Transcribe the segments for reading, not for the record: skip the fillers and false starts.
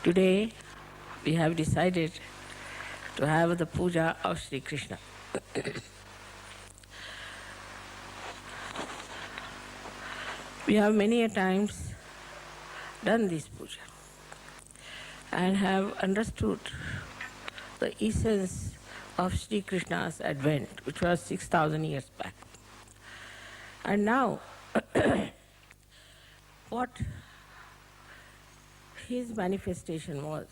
Today we have decided to have the puja of Shri Krishna. We have many a times done this puja and have understood the essence of Shri Krishna's advent, which was 6,000 years back. And now, what his manifestation was,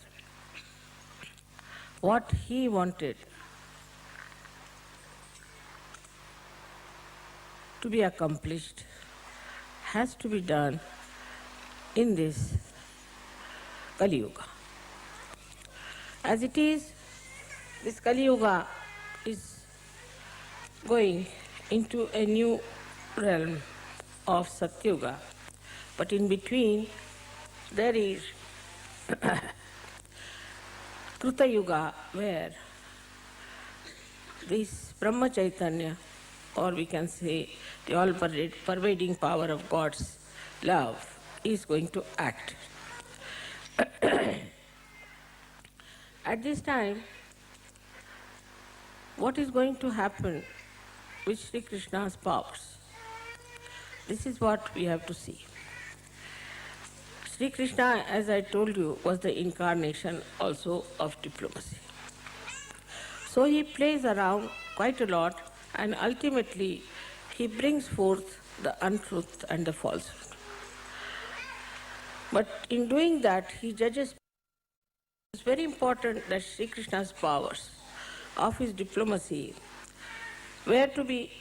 what he wanted to be accomplished, has to be done in this Kali Yuga. As it is, this Kali Yuga is going into a new realm of Satyuga, but in between there is Kruta Yuga, where this Brahma Chaitanya, or we can say the all-pervading power of God's love, is going to act. At this time, what is going to happen with Sri Krishna's powers? This is what we have to see. Sri Krishna, as I told you, was the incarnation also of diplomacy. So he plays around quite a lot, and ultimately he brings forth the untruth and the falsehood. But in doing that, he judges. It's very important that Sri Krishna's powers of his diplomacy were to be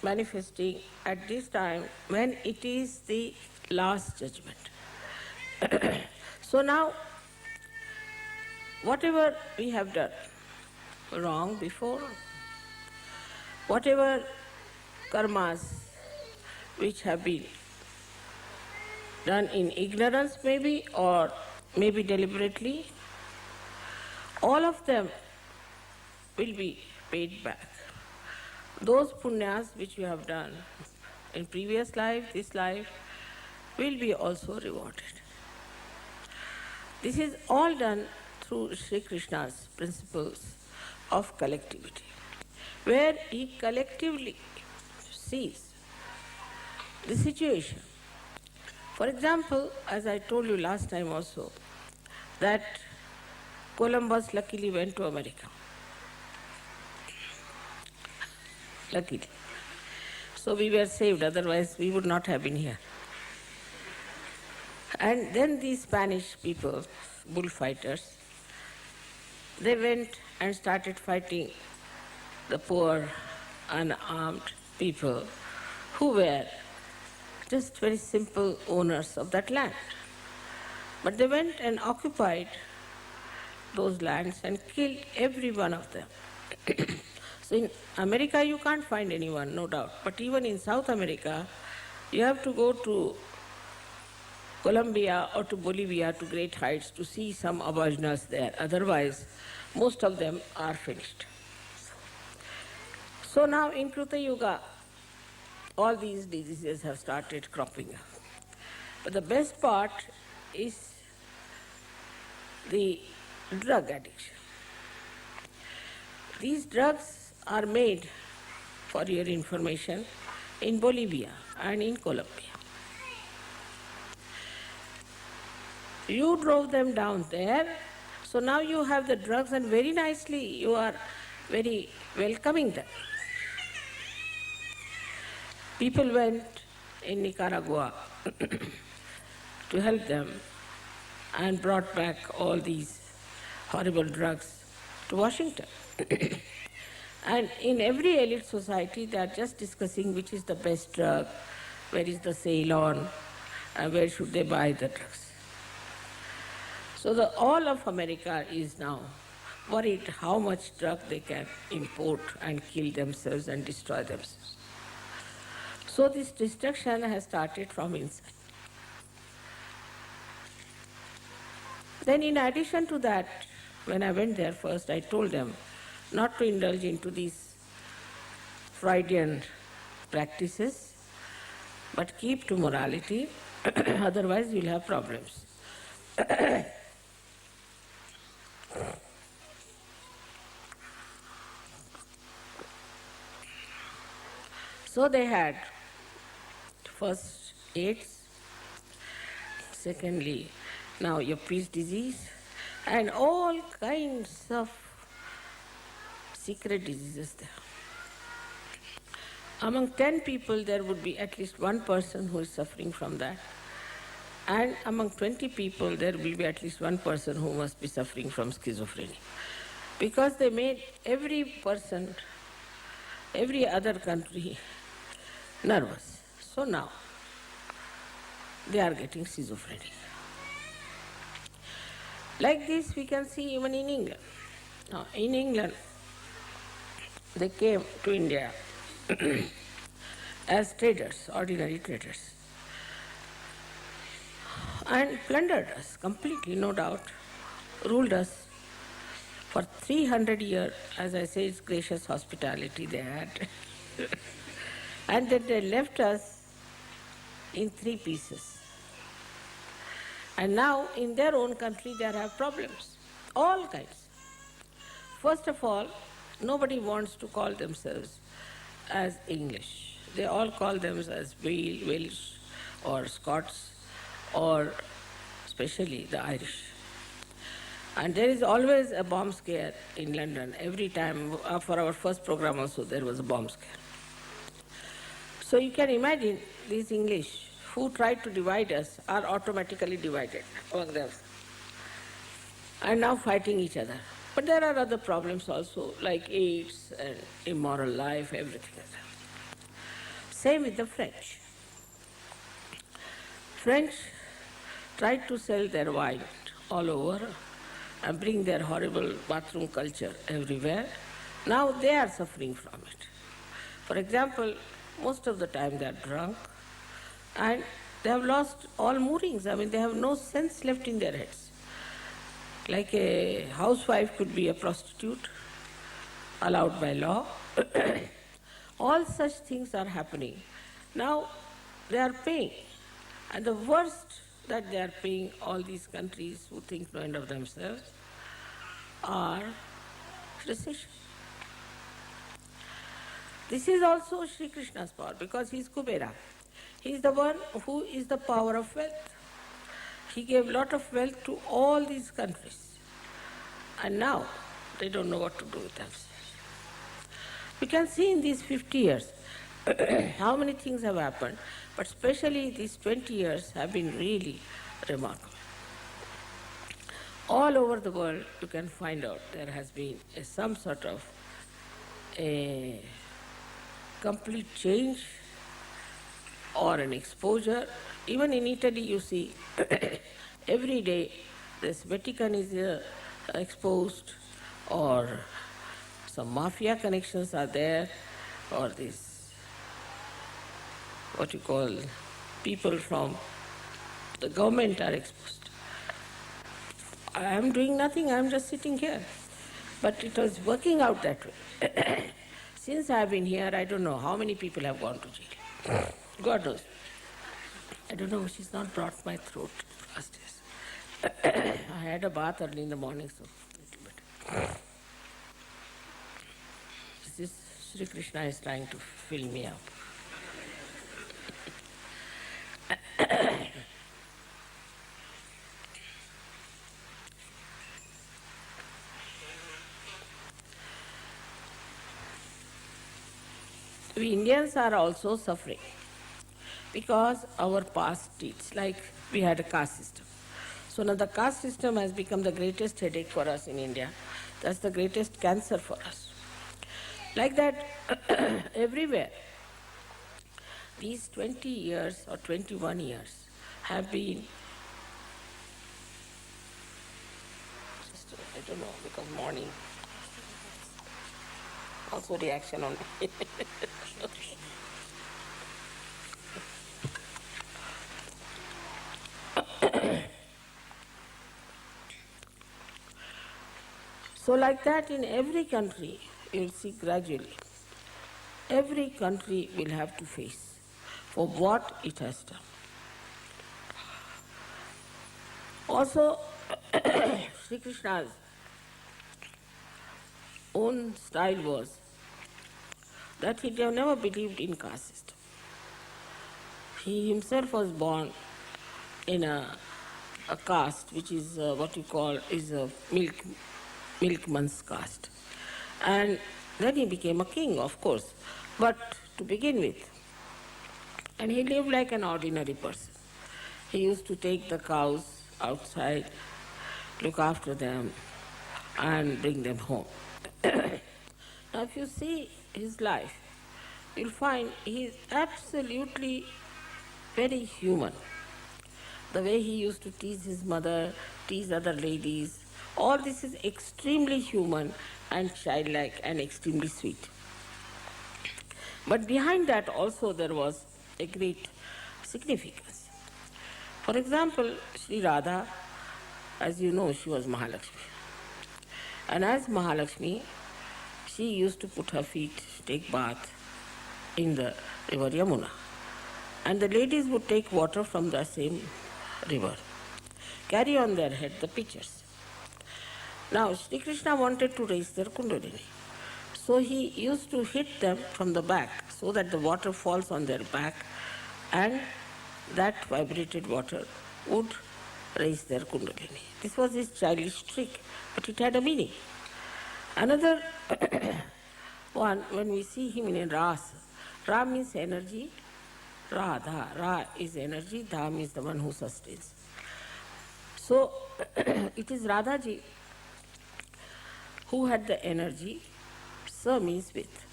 manifesting at this time when it is the last judgment. So now, whatever we have done wrong before, whatever karmas which have been done in ignorance maybe, or maybe deliberately, all of them will be paid back. Those punyas which you have done in previous life, this life, will be also rewarded. This is all done through Sri Krishna's principles of collectivity, where he collectively sees the situation. For example, as I told you last time also, that Columbus luckily went to America. Luckily. So we were saved, otherwise we would not have been here. And then these Spanish people, bullfighters, they went and started fighting the poor, unarmed people who were just very simple owners of that land. But they went and occupied those lands and killed every one of them. So in America you can't find anyone, no doubt. But even in South America, you have to go to Colombia or to Bolivia, to great heights, to see some aboriginals there. Otherwise, most of them are finished. So now in Kruta Yuga, all these diseases have started cropping up. But the best part is the drug addiction. These drugs are made, for your information, in Bolivia and in Colombia. You drove them down there, so now you have the drugs, and very nicely you are very welcoming them. People went in Nicaragua to help them and brought back all these horrible drugs to Washington. And in every elite society, they are just discussing which is the best drug, where is the sale on, and where should they buy the drugs. So all of America is now worried how much drug they can import and kill themselves and destroy themselves. So this destruction has started from inside. Then in addition to that, when I went there first, I told them not to indulge into these Freudian practices, but keep to morality Otherwise, you'll have problems. So they had first AIDS, secondly, now your peace disease, and all kinds of secret diseases there. Among 10 people, there would be at least one person who is suffering from that. And among 20 people, there will be at least one person who must be suffering from schizophrenia. Because they made every person, every other country nervous. So now, they are getting schizophrenic. Like this, we can see even in England. Now, in England, they came to India as traders, ordinary traders, and plundered us completely, no doubt, ruled us for 300 years. As I say, it's gracious hospitality they had. And then they left us in 3 pieces. And now, in their own country, they have problems, all kinds. First of all, nobody wants to call themselves as English. They all call themselves as Welsh or Scots, or especially the Irish. And there is always a bomb scare in London. Every time, for our first program also, there was a bomb scare. So you can imagine these English who tried to divide us are automatically divided among them and now fighting each other. But there are other problems also, like AIDS and immoral life, everything like that. Same with the French. French tried to sell their wine all over and bring their horrible bathroom culture everywhere. Now they are suffering from it. For example, most of the time they are drunk and they have lost all moorings. I mean, they have no sense left in their heads. Like a housewife could be a prostitute, allowed by law. All such things are happening. Now they are paying. And the worst that they are paying, all these countries who think no end of themselves, are recession. This is also Shri Krishna's power, because he is Cabella. He is the one who is the power of wealth. He gave a lot of wealth to all these countries. And now they don't know what to do with themselves. We can see in these 50 years how many things have happened, but especially these 20 years have been really remarkable. All over the world you can find out there has been some sort of a complete change or an exposure. Even in Italy you see every day this Vatican is exposed, or some mafia connections are there, or this, what you call, people from the government are exposed. I am doing nothing, I am just sitting here. But it was working out that way. Since I have been here, I don't know how many people have gone to jail. God knows. I don't know, she's not brought my throat last days. I had a bath early in the morning, so a little bit. This Shri Krishna is trying to fill me up. We Indians are also suffering because our past deeds, like we had a caste system. So now the caste system has become the greatest headache for us in India. That's the greatest cancer for us. Like that, everywhere, these 20 years or 21 years have been, just, I don't know, because morning, also reaction on me. So like that in every country, you will see gradually, every country will have to face for what it has done. Also, Sri Krishna's own style was that he never believed in caste system. He himself was born in a caste which is what you call is a milkman's caste. And then he became a king, of course, but to begin with. And he lived like an ordinary person. He used to take the cows outside, look after them, and bring them home. Now, if you see his life, you'll find he is absolutely very human. The way he used to tease his mother, tease other ladies, all this is extremely human and childlike and extremely sweet. But behind that also there was a great significance. For example, Shri Radha, as you know, she was Mahalakshmi. And as Mahalakshmi, she used to put her feet, take bath in the river Yamuna. And the ladies would take water from the same river, carry on their head the pitchers. Now, Shri Krishna wanted to raise their kundalini. So he used to hit them from the back so that the water falls on their back and that vibrated water would raise their kundalini. This was his childish trick, but it had a meaning. Another one, when we see him in a ras, ra means energy, ra, dha, ra is energy, dha means the one who sustains. So it is Radhaji who had the energy, sa means with.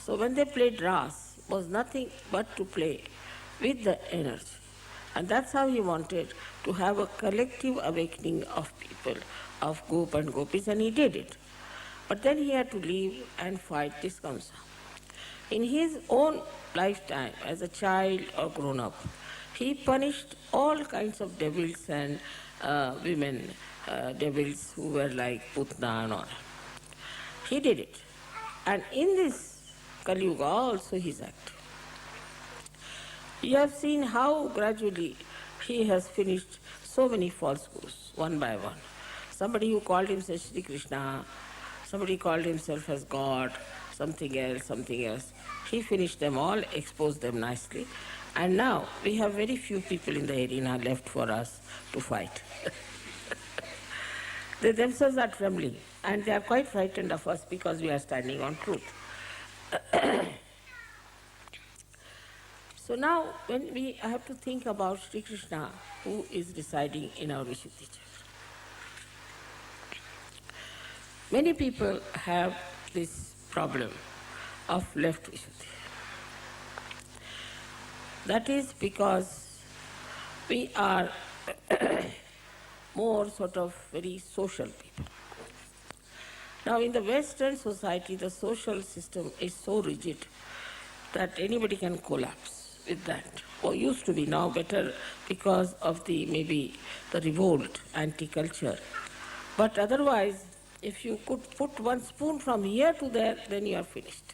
So when they played ras, was nothing but to play with the energy. And that's how he wanted to have a collective awakening of people, of gop and gopis, and he did it. But then he had to leave and fight this Kamsa. In his own lifetime, as a child or grown up, he punished all kinds of devils and women, devils who were like Putna and all. He did it. And in this Kali Yuga also he is active. You have seen how gradually he has finished so many false gurus, one by one. Somebody who called himself Shri Krishna, somebody called himself as God, something else. He finished them all, exposed them nicely. And now we have very few people in the arena left for us to fight. They themselves are trembling and they are quite frightened of us because we are standing on truth. So now when we have to think about Sri Krishna who is residing in our Vishuddhi church. Many people have this problem of left Vishuddhi. That is because we are more sort of very social people. Now in the Western society, the social system is so rigid that anybody can collapse with that. Or used to be, now better because of the maybe the revolt, anti-culture. But otherwise, if you could put one spoon from here to there, then you are finished.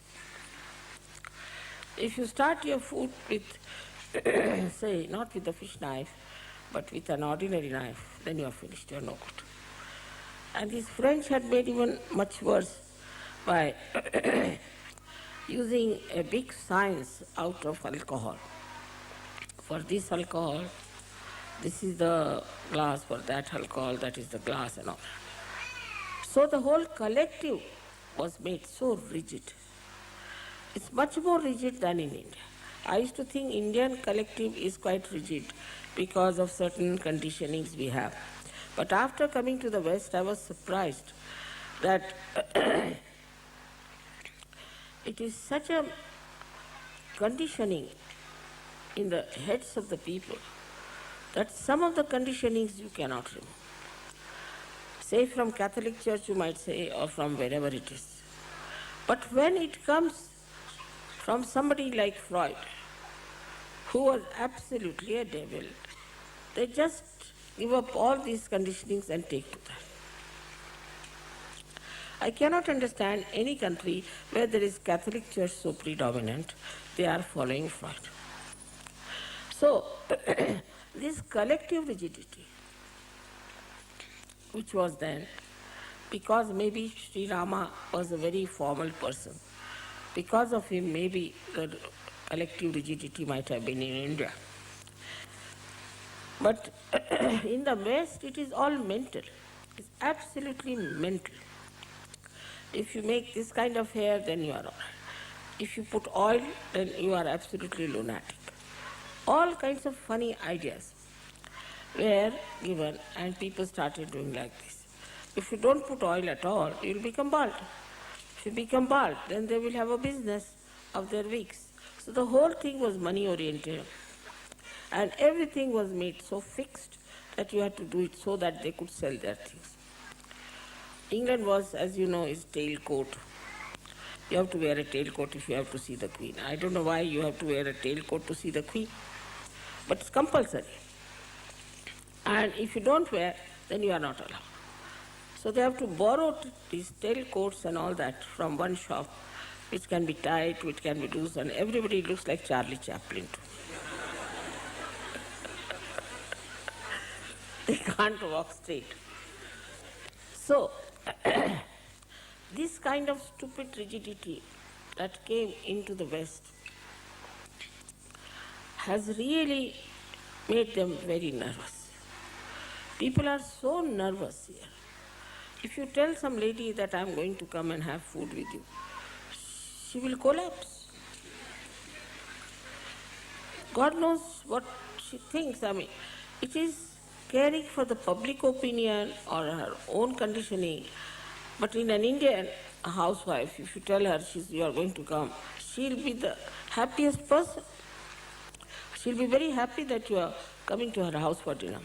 If you start your food with, say, not with a fish knife, but with an ordinary knife, then you are finished, you are no good. And these French had made even much worse by using a big science out of alcohol. For this alcohol, this is the glass, for that alcohol, that is the glass and all. So the whole collective was made so rigid. It's much more rigid than in India. I used to think Indian collective is quite rigid because of certain conditionings we have. But after coming to the West, I was surprised that it is such a conditioning in the heads of the people that some of the conditionings you cannot remove. Say from Catholic Church you might say, or from wherever it is. But when it comes from somebody like Freud, who was absolutely a devil, they just give up all these conditionings and take to that. I cannot understand any country where there is Catholic Church so predominant, they are following Freud. So, this collective rigidity which was then, because maybe Sri Rama was a very formal person. Because of him, maybe the collective rigidity might have been in India. But in the West, it is all mental. It's absolutely mental. If you make this kind of hair, then you are all right. If you put oil, then you are absolutely lunatic. All kinds of funny ideas were given, and people started doing like this. If you don't put oil at all, you will become bald. If you become bald, then they will have a business of their wigs. So the whole thing was money-oriented. And everything was made so fixed that you had to do it so that they could sell their things. England was, as you know, is tailcoat. You have to wear a tailcoat if you have to see the Queen. I don't know why you have to wear a tailcoat to see the Queen, but it's compulsory. And if you don't wear, then you are not allowed. So they have to borrow these tailcoats and all that from one shop, which can be tight, which can be loose, and everybody looks like Charlie Chaplin too. They can't walk straight. So, this kind of stupid rigidity that came into the West has really made them very nervous. People are so nervous here. If you tell some lady that I'm going to come and have food with you, she will collapse. God knows what she thinks. I mean, it is caring for the public opinion or her own conditioning. But in an Indian housewife, if you tell her you are going to come, she'll be the happiest person. She'll be very happy that you are coming to her house for dinner.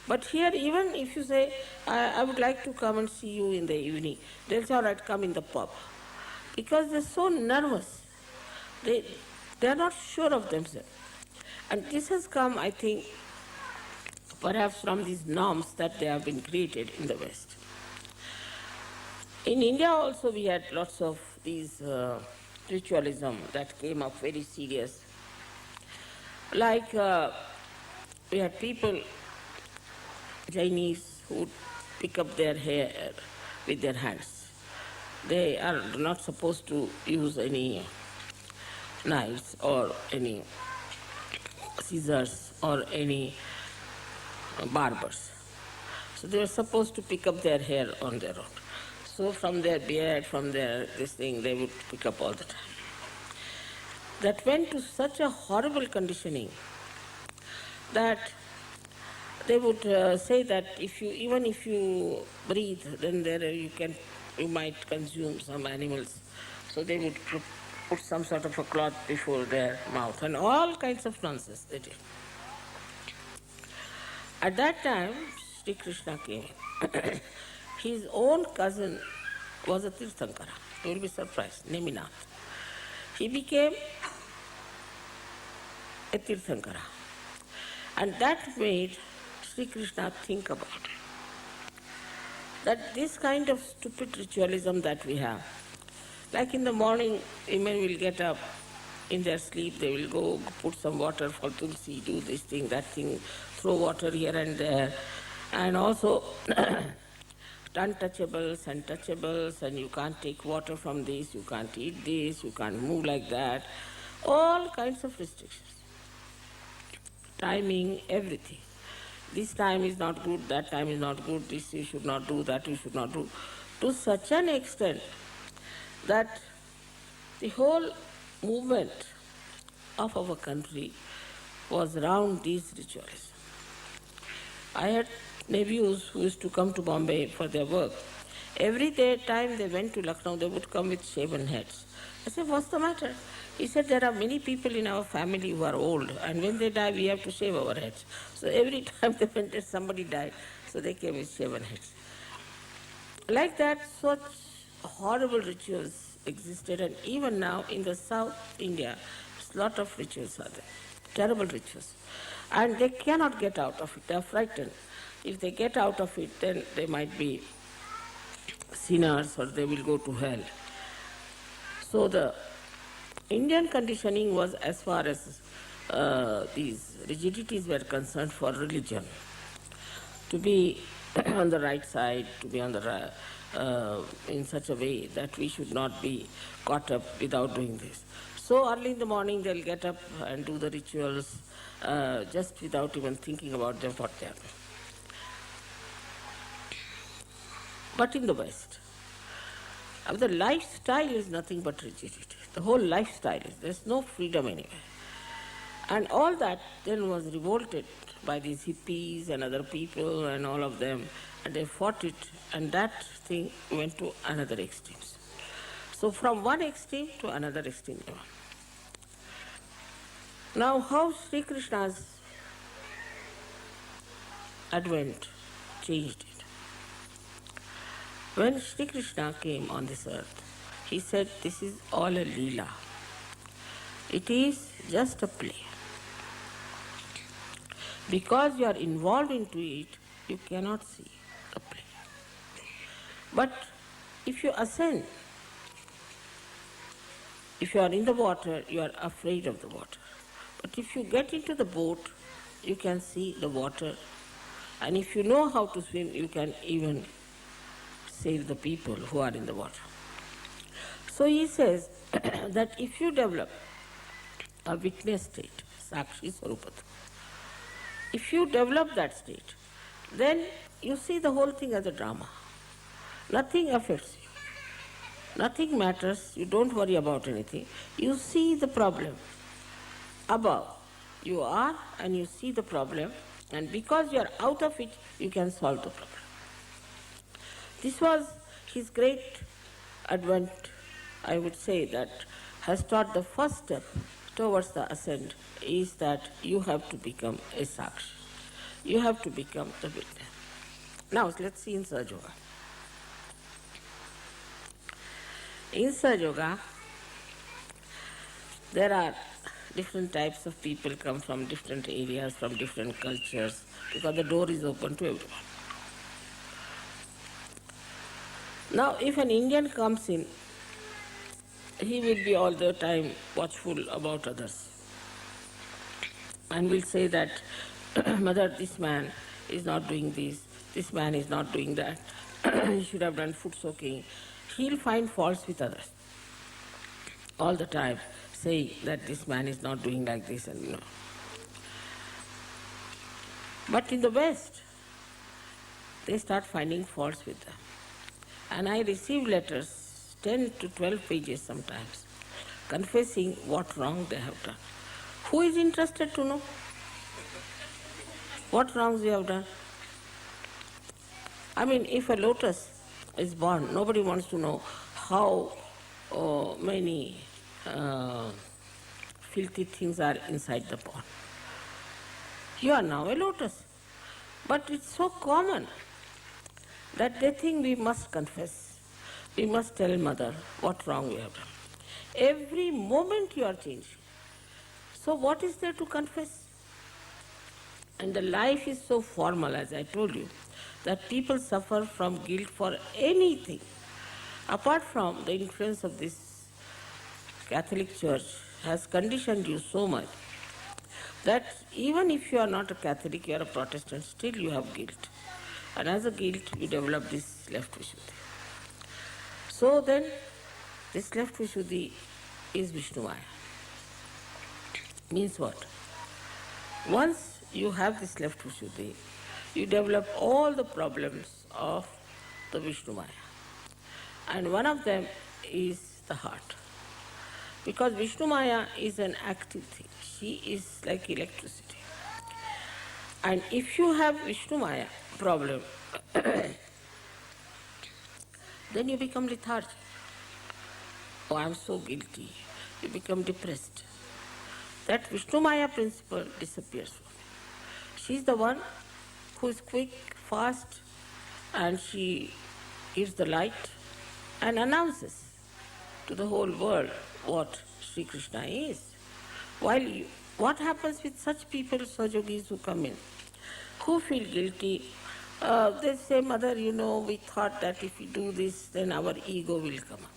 But here, even if you say, I would like to come and see you in the evening, they'll say, all right, come in the pub. Because they're so nervous. They're not sure of themselves. And this has come, I think, perhaps from these norms that they have been created in the West. In India also we had lots of these ritualism that came up very serious. Like we had people, Chinese, who would pick up their hair with their hands. They are not supposed to use any knives or any scissors or any barbers. So they were supposed to pick up their hair on their own. So from their beard, from their this thing, they would pick up all the time. That went to such a horrible conditioning that they would say that even if you breathe, then you might consume some animals. So they would put some sort of a cloth before their mouth and all kinds of nonsense they did. At that time, Sri Krishna came in. His own cousin was a Tirthankara. You will be surprised, Neminath. He became a Tirthankara. And that made Sri Krishna think about it. That this kind of stupid ritualism that we have, like in the morning, women will get up in their sleep, they will go put some water for Tulsi, do this thing, that thing, throw water here and there, and also untouchables and touchables, and you can't take water from this, you can't eat this, you can't move like that, all kinds of restrictions. Timing, everything. This time is not good, that time is not good, this you should not do, that you should not do, to such an extent that the whole movement of our country was around these rituals. I had nephews who used to come to Bombay for their work. Every time they went to Lucknow, they would come with shaven heads. I said, what's the matter? He said, there are many people in our family who are old, and when they die, we have to shave our heads. So every time they went there, somebody died, so they came with shaven heads. Like that, such horrible rituals existed, and even now in the South India, a lot of rituals are there, terrible rituals. And they cannot get out of it, they are frightened. If they get out of it, then they might be sinners or they will go to hell. So the Indian conditioning was, as far as these rigidities were concerned, for religion, to be on the right side, to be on the in such a way that we should not be caught up without doing this. So early in the morning they'll get up and do the rituals just without even thinking about them, what they are doing. But in the West, the lifestyle is nothing but rigidity. The whole lifestyle is, there's no freedom anywhere. And all that then was revolted by these hippies and other people and all of them, and they fought it, and that thing went to another extreme. So from one extreme to another extreme. Now how Sri Krishna's advent changed it. When Sri Krishna came on this earth, he said, this is all a leela. It is just a play. Because you are involved into it, you cannot see the play. But if you ascend, if you are in the water, you are afraid of the water. But if you get into the boat, you can see the water. And if you know how to swim, you can even save the people who are in the water. So he says that if you develop a witness state, Sakshi Swarupata, if you develop that state, then you see the whole thing as a drama. Nothing affects you. Nothing matters. You don't worry about anything. You see the problem above. You are, and you see the problem, and because you are out of it, you can solve the problem. This was his great advent, I would say, that has taught the first step towards the ascent is that you have to become a Sakshi. You have to become the witness. Now let's see in Sahaja Yoga. In Sahaja Yoga, there are different types of people come from different areas, from different cultures, because the door is open to everyone. Now if an Indian comes in, he will be all the time watchful about others and will say that, Mother, this man is not doing this man is not doing that, he should have done foot soaking. He'll find faults with others all the time, saying that this man is not doing like this and But in the West, they start finding faults with them. And I receive letters, 10 to 12 pages sometimes, confessing what wrong they have done. Who is interested to know what wrongs we have done? I mean, if a lotus is born, nobody wants to know how many filthy things are inside the pond. You are now a lotus. But it's so common that they think we must confess. We must tell Mother what wrong we have done. Every moment you are changing. So what is there to confess? And the life is so formal, as I told you, that people suffer from guilt for anything. Apart from the influence of this Catholic Church has conditioned you so much that even if you are not a Catholic, you are a Protestant, still you have guilt. And as a guilt, you develop this left Vishuddhi. So then, this left Vishuddhi is Vishnumaya. Means what? Once you have this left Vishuddhi, you develop all the problems of the Vishnumaya. And one of them is the heart. Because Vishnumaya is an active thing. She is like electricity. And if you have Vishnumaya problem, then you become lethargic. Oh, I am so guilty. You become depressed. That Vishnumaya principle disappears from you. She is the one who is quick, fast, and she gives the light and announces to the whole world what Sri Krishna is. While what happens with such people, Sahajogis who come in, who feel guilty, they say, Mother, we thought that if we do this, then our ego will come up.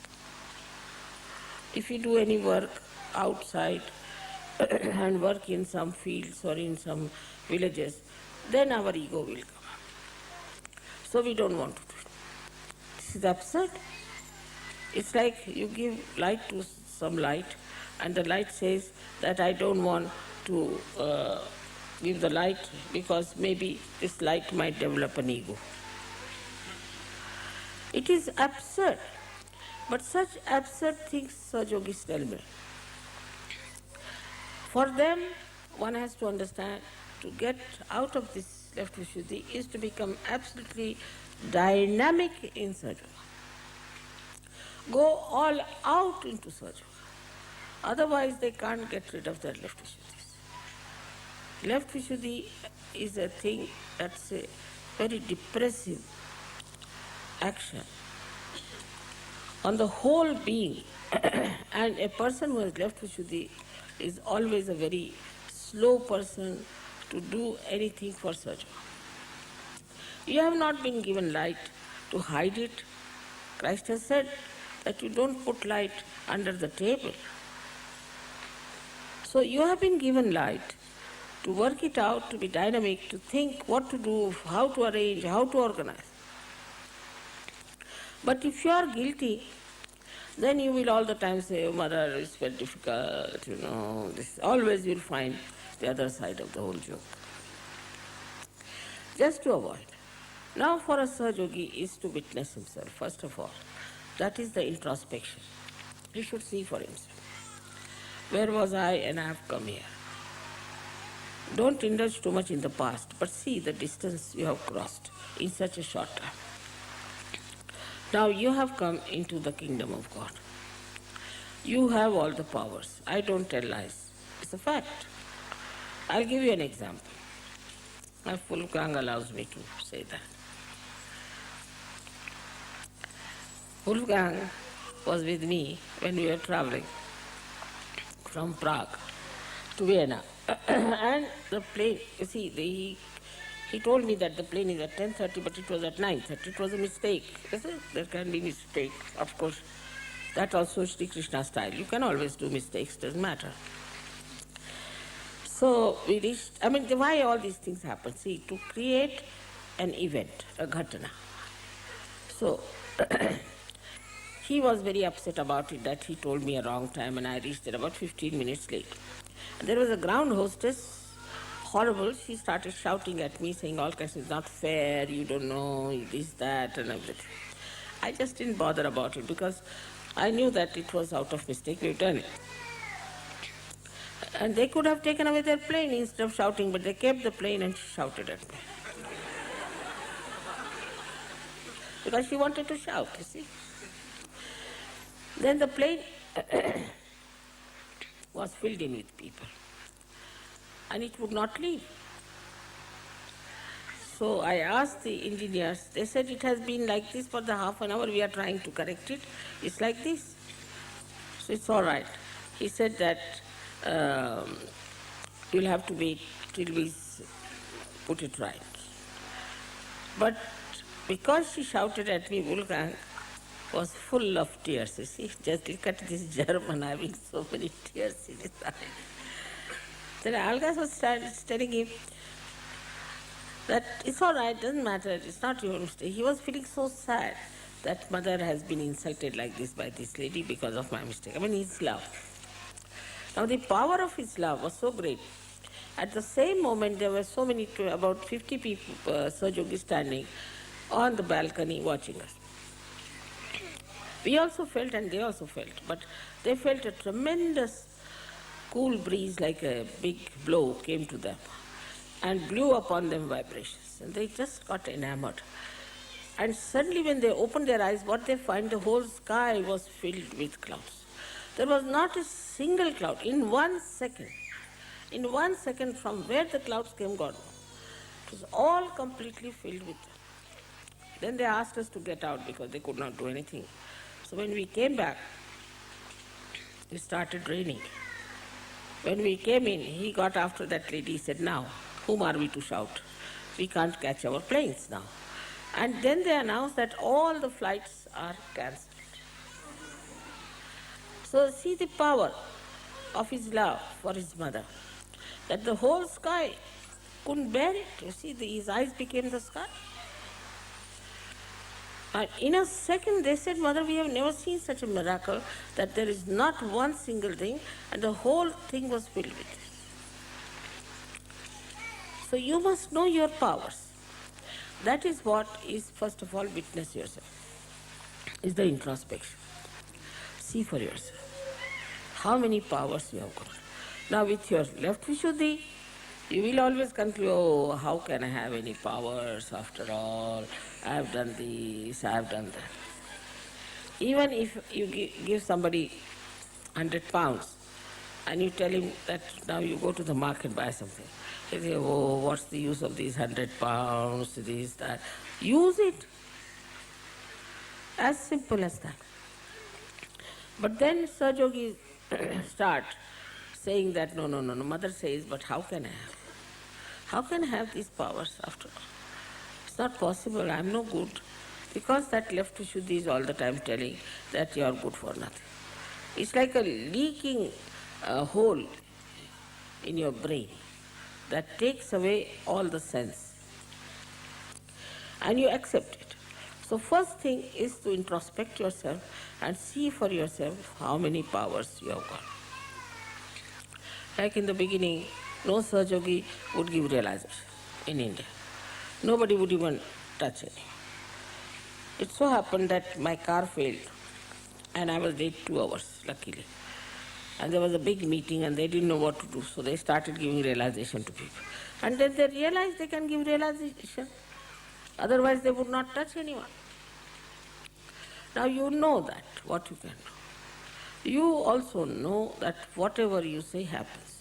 If we do any work outside and work in some fields or in some villages, then our ego will come up. so we don't want to do it. This is absurd. It's like you give light to some light, and the light says that I don't want to give the light because maybe this light might develop an ego. It is absurd. But such absurd things Sahaja Yogis tell me. For them, one has to understand, to get out of this left Vishuddhi is to become absolutely dynamic in Sahaja. Go all out into Sahaja. Otherwise they can't get rid of their left Vishuddhis. Left Vishuddhi is a thing that's a very depressive action on the whole being. And a person who has left Vishuddhi is always a very slow person to do anything for Sahaja. You have not been given light to hide it. Christ has said that you don't put light under the table. So you have been given light to work it out, to be dynamic, to think what to do, how to arrange, how to organize. But if you are guilty, then you will all the time say, oh, Mother, it's very difficult, this. Always you'll find the other side of the whole joke. Just to avoid. Now for a Sahaja Yogi is to witness himself, first of all. That is the introspection. He should see for himself. Where was I and I have come here? Don't indulge too much in the past, but see the distance you have crossed in such a short time. Now you have come into the kingdom of God. You have all the powers. I don't tell lies. It's a fact. I'll give you an example. My full gang allows me to say that. Wolfgang was with me when we were traveling from Prague to Vienna. And the plane, you see, he told me that the plane is at 10:30, but it was at 9:30. It was a mistake. There can be mistake. Of course, that also Shri Krishna style. You can always do mistakes, doesn't matter. So we reached, why all these things happen? See, to create an event, a ghatana. So he was very upset about it, that he told me a wrong time and I reached there about 15 minutes late. And there was a ground hostess, horrible. She started shouting at me, saying all kinds of, it's not fair, you don't know, this, that, and everything. I just didn't bother about it because I knew that it was out of mistake, we've done it. And they could have taken away their plane instead of shouting, but they kept the plane and she shouted at me. Because she wanted to shout, you see. Then the plane was filled in with people. And it would not leave. So I asked the engineers, they said it has been like this for the half an hour, we are trying to correct it. It's like this. So it's all right. He said that you'll have to wait till we put it right. But because she shouted at me, Wolfgang was full of tears, you see. Just look at this German having so many tears in his eyes. Then Algas was telling him that it's all right, doesn't matter, it's not your mistake. He was feeling so sad that Mother has been insulted like this by this lady because of my mistake. His love. Now the power of his love was so great. At the same moment, there were so many, about 50 people, Sahaja Yogis standing on the balcony watching us. We also felt and they also felt, but they felt a tremendous cool breeze like a big blow came to them and blew upon them vibrations. And they just got enamored. And suddenly when they opened their eyes, what they find, the whole sky was filled with clouds. There was not a single cloud. In 1 second from where the clouds came, God knows. It was all completely filled with them. Then they asked us to get out because they could not do anything. So when we came back, it started raining. When we came in, he got after that lady, he said, now, whom are we to shout? We can't catch our planes now. And then they announced that all the flights are cancelled. So see the power of his love for his mother, that the whole sky couldn't bear it. You see, his eyes became the sky. And in a second they said, Mother, we have never seen such a miracle that there is not one single thing, and the whole thing was filled with it. So you must know your powers. That is what is, first of all, witness yourself, is the introspection. See for yourself how many powers you have got. Now with your left Vishuddhi, you will always conclude, oh, how can I have any powers after all? I have done this, I have done that. Even if you give somebody 100 pounds and you tell him that now you go to the market and buy something, he say, oh, what's the use of these 100 pounds, this, that. Use it. As simple as that. But then Sahaja start saying that, no, Mother says, but how can I have? How can I have these powers after all? It's not possible, I'm no good. Because that left Vishuddhi is all the time telling that you are good for nothing. It's like a leaking hole in your brain that takes away all the sense. And you accept it. So first thing is to introspect yourself and see for yourself how many powers you have got. Like in the beginning, no Sahaja would give realization in India. Nobody would even touch it. It so happened that my car failed and I was late 2 hours, luckily. And there was a big meeting and they didn't know what to do, so they started giving realization to people. And then they realized they can give realization. Otherwise they would not touch anyone. Now you know that, what you can do. You also know that whatever you say happens.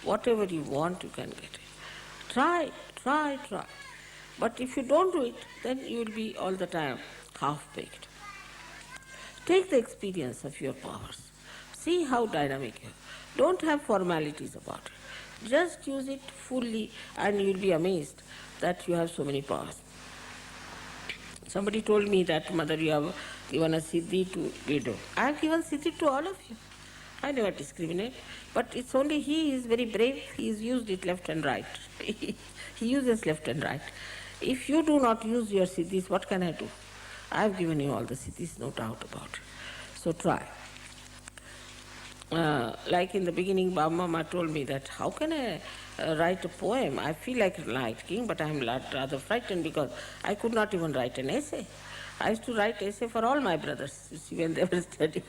Whatever you want, you can get it. Try. But if you don't do it, then you will be all the time half-baked. Take the experience of your powers. See how dynamic you are. Don't have formalities about it. Just use it fully and you will be amazed that you have so many powers. Somebody told me that, Mother, you have given a siddhi to widow. I have given siddhi to all of you. I never discriminate. But it's only he is very brave. He has used it left and right. He uses left and right. If you do not use your siddhis, what can I do? I have given you all the siddhis, no doubt about it. So try. Like in the beginning, Baba Mama told me that how can I write a poem? I feel like writing, but I am rather frightened because I could not even write an essay. I used to write essay for all my brothers, you see, when they were studying.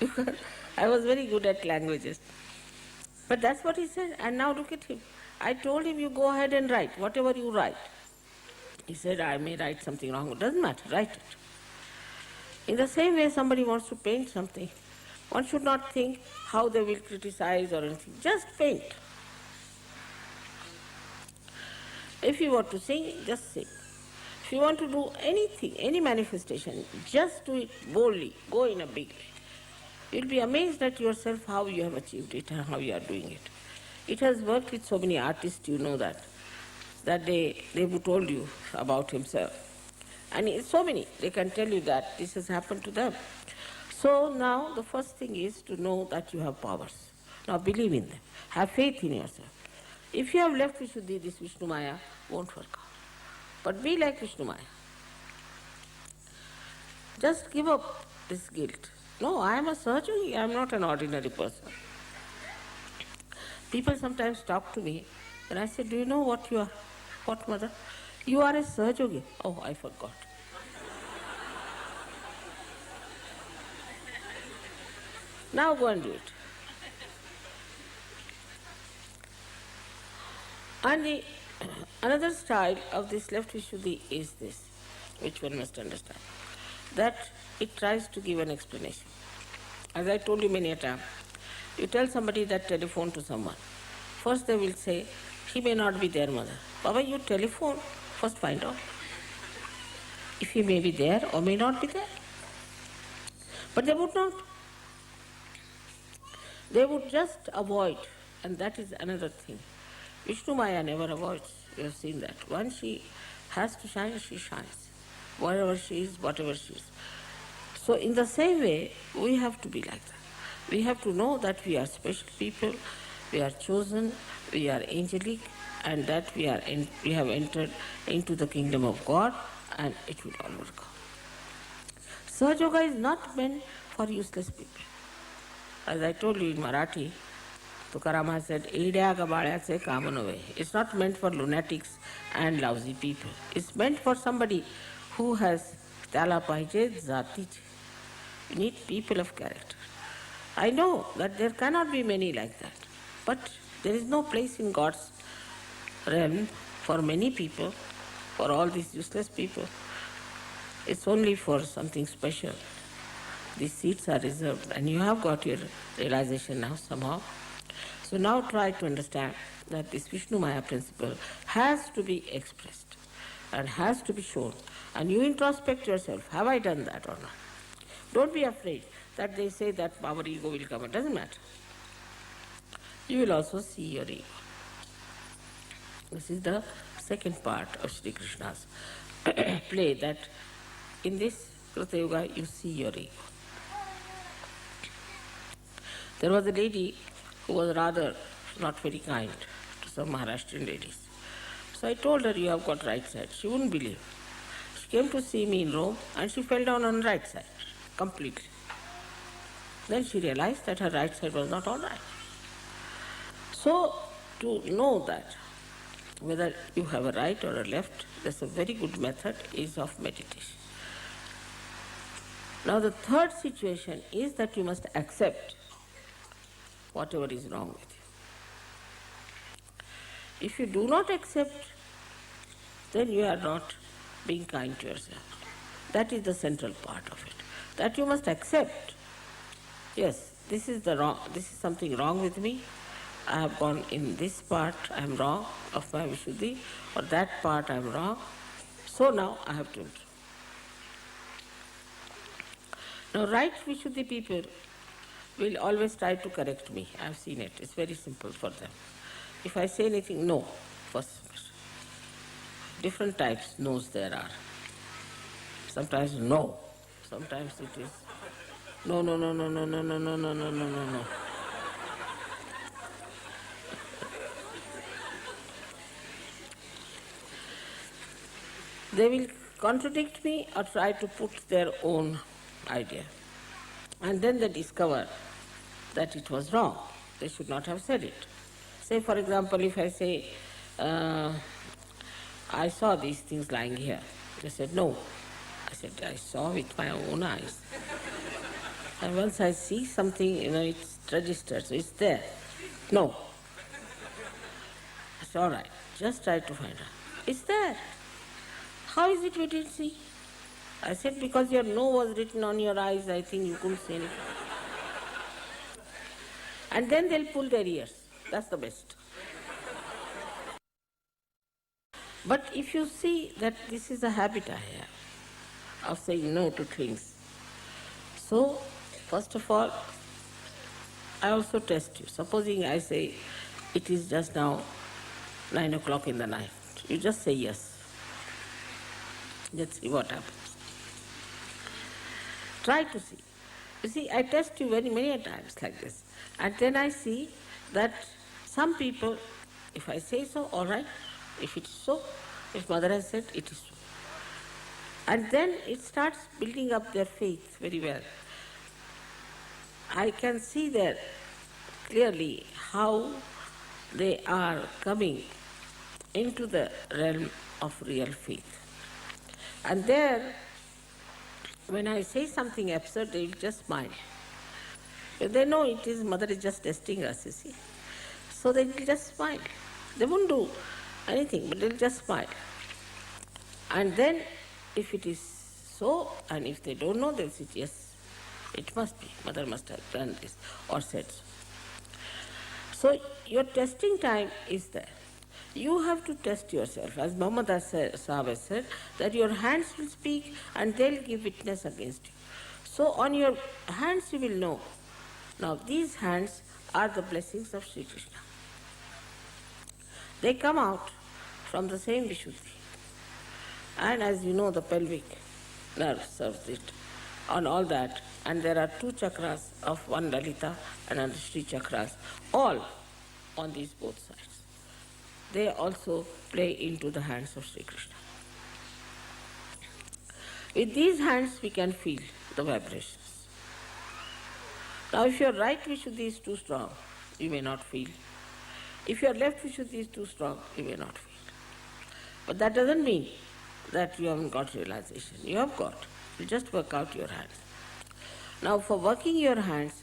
Because I was very good at languages. But that's what he said, and now look at him. I told him, you go ahead and write, whatever you write. He said, I may write something wrong. It doesn't matter, write it. In the same way, somebody wants to paint something. One should not think how they will criticize or anything. Just paint. If you want to sing, just sing. If you want to do anything, any manifestation, just do it boldly. Go in a big way. You'll be amazed at yourself how you have achieved it and how you are doing it. It has worked with so many artists, you know that they told you about himself. And it's so many, they can tell you that this has happened to them. So now the first thing is to know that you have powers. Now believe in them. Have faith in yourself. If you have left Vishuddhi, this Vishnu Maya won't work out. But be like Vishnu Maya. Just give up this guilt. No, I am a Sahaja, I am not an ordinary person. People sometimes talk to me and I say, do you know what you are? What, Mother? You are a Sahaja. Oh, I forgot. Now go and do it. And another style of this left Vishuddhi is this, which one must understand, that it tries to give an explanation. As I told you many a time, you tell somebody that telephone to someone. First they will say, he may not be there, Mother. Baba, you telephone, first find out if he may be there or may not be there. But they would not. They would just avoid, and that is another thing. Vishnu Maya never avoids, you have seen that. Once she has to shine, she shines. Wherever she is, whatever she is. So in the same way, we have to be like that. We have to know that we are special people, we are chosen, we are angelic, and that we have entered into the kingdom of God, and it will all work out. Sahaja Yoga is not meant for useless people. As I told you in Marathi, Tukaram has said, "Edya gabalyache काम नव्हे." It's not meant for lunatics and lousy people. It's meant for somebody who has त्याला पाहिजे जातीचे. You need people of character. I know that there cannot be many like that, but there is no place in God's realm for many people, for all these useless people. It's only for something special. These seats are reserved, and you have got your realization now somehow. So now try to understand that this Vishnu Maya principle has to be expressed and has to be shown. And you introspect yourself, have I done that or not? Don't be afraid that they say that our ego will come. It doesn't matter. You will also see your ego. This is the second part of Shri Krishna's play, that in this Krita Yoga you see your ego. There was a lady who was rather not very kind to some Maharashtrian ladies. So I told her, you have got right side. She wouldn't believe. She came to see me in Rome and she fell down on right side, completely. Then she realized that her right side was not all right. So to know that whether you have a right or a left, that's a very good method, is of meditation. Now the third situation is that you must accept whatever is wrong with you. If you do not accept, then you are not being kind to yourself. That is the central part of it. That you must accept. Yes, this is something wrong with me. I have gone in this part, I am wrong of my Vishuddhi, or that part I am wrong. So now I have to improve. Now right Vishuddhi people will always try to correct me. I have seen it. It's very simple for them. If I say anything, no. First, different types no's there are. Sometimes no. Sometimes it is no, no, no, no, no, no, no, no, no, no, no, no, no. They will contradict me or try to put their own idea. And then they discover that it was wrong. They should not have said it. Say, for example, if I say, I saw these things lying here. They said, no. I said, I saw with my own eyes. And once I see something, it's registered, so it's there. No. I said, all right, just try to find out. It's there. How is it we didn't see? I said, because your no was written on your eyes, I think you couldn't see anything. And then they'll pull their ears. That's the best. But if you see that this is a habit I have of saying no to things. So, first of all, I also test you. Supposing I say, it is just now 9 o'clock in the night. You just say yes. Let's see what happens. Try to see. You see, I test you very many times like this. And then I see that some people, if I say so, all right. If it is so, if Mother has said, it is so. And then it starts building up their faith very well. I can see there clearly how they are coming into the realm of real faith. And there, when I say something absurd, they will just smile. They know it is Mother is just testing us, you see. So they will just smile. They won't do anything, but they will just smile. And then, if it is so, and if they don't know, they will say, yes, it must be. Mother must have done this or said so. So your testing time is there. You have to test yourself. As Muhammad Sahib has said, that your hands will speak and they'll give witness against you. So on your hands you will know. Now these hands are the blessings of Sri Krishna. They come out from the same Vishuddhi. And as you know, the pelvic nerve serves it on all that. And there are 2 chakras of one Lalita and another Shri chakras, all on these both sides. they also play into the hands of Sri Krishna. With these hands we can feel the vibrations. Now if your right Vishuddhi is too strong, you may not feel. If your left Vishuddhi is too strong, you may not feel. But that doesn't mean that you haven't got realization. You have got. You just work out your hands. Now for working your hands,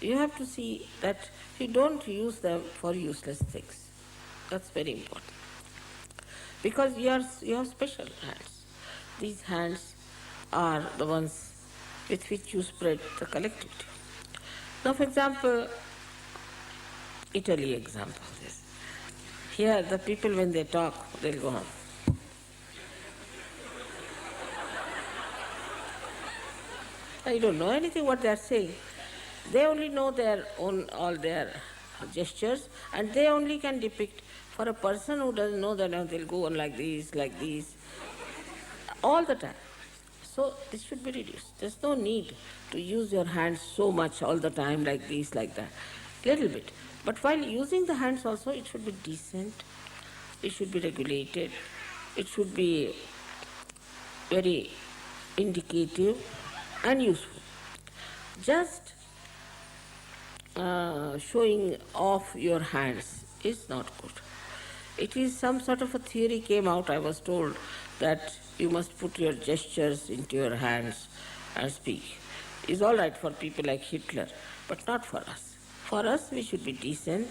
you have to see that you don't use them for useless things. That's very important. Because you have special hands. These hands are the ones with which you spread the collectivity. Now for example, Italy example this. Here the people when they talk, they'll go on. I don't know anything what they are saying. They only know their own, all their gestures, and they only can depict. For a person who doesn't know that, they'll go on like this, all the time. So this should be reduced. There's no need to use your hands so much all the time, like this, like that. Little bit. But while using the hands also, it should be decent, it should be regulated, it should be very indicative and useful. Just showing off your hands is not good. It is some sort of a theory came out, I was told, that you must put your gestures into your hands and speak. It's all right for people like Hitler, but not for us. For us, we should be decent.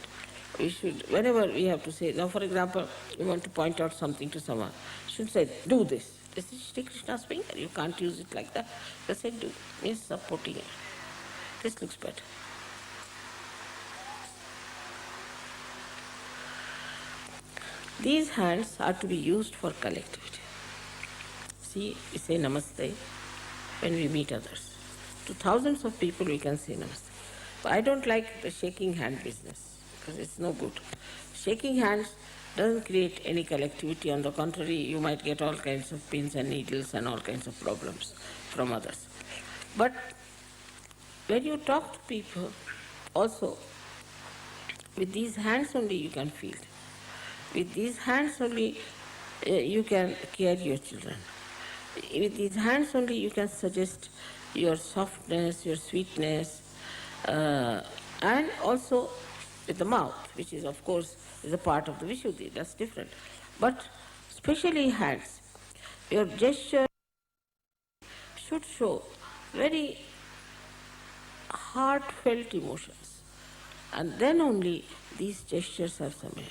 We should, whenever we have to say, now for example, you want to point out something to someone, you should say, do this. This is Shri Krishna's finger, you can't use it like that. Just say, do, means supporting it. This looks better. These hands are to be used for collectivity. See, we say namaste when we meet others. To thousands of people we can say namaste. But I don't like the shaking hand business because it's no good. Shaking hands doesn't create any collectivity. On the contrary, you might get all kinds of pins and needles and all kinds of problems from others. But when you talk to people, also, with these hands only you can feel. With these hands only you can care your children. With these hands only you can suggest your softness, your sweetness, and also with the mouth, which is of course is a part of the Vishuddhi, that's different. But especially hands, your gesture should show very heartfelt emotions, and then only these gestures have some meaning.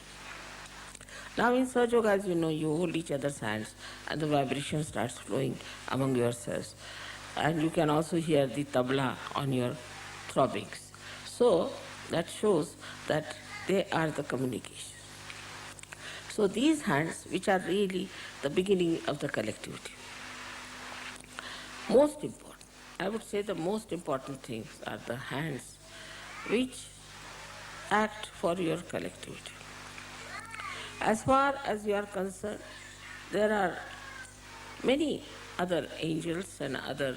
Now in Sahaja Yoga, as you know, you hold each other's hands and the vibration starts flowing among yourselves. And you can also hear the tabla on your throbbings. So that shows that they are the communication. So these hands, which are really the beginning of the collectivity. Most important, I would say the most important things are the hands which act for your collectivity. As far as you are concerned, there are many other angels and other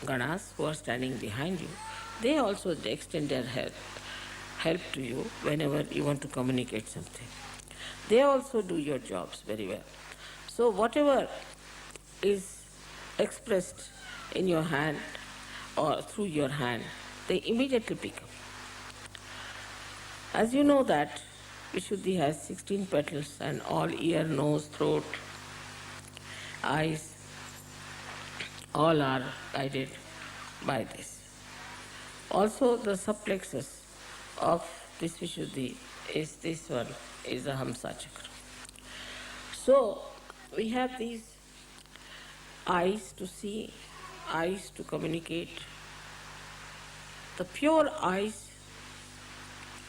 ganas who are standing behind you. They also extend their help to you whenever you want to communicate something. They also do your jobs very well. So whatever is expressed in your hand or through your hand, they immediately pick up. As you know that Vishuddhi has 16 petals and all ear, nose, throat, eyes, all are guided by this. Also the subplexus of this Vishuddhi is this one, is the Hamsa Chakra. So we have these eyes to see, eyes to communicate. The pure eyes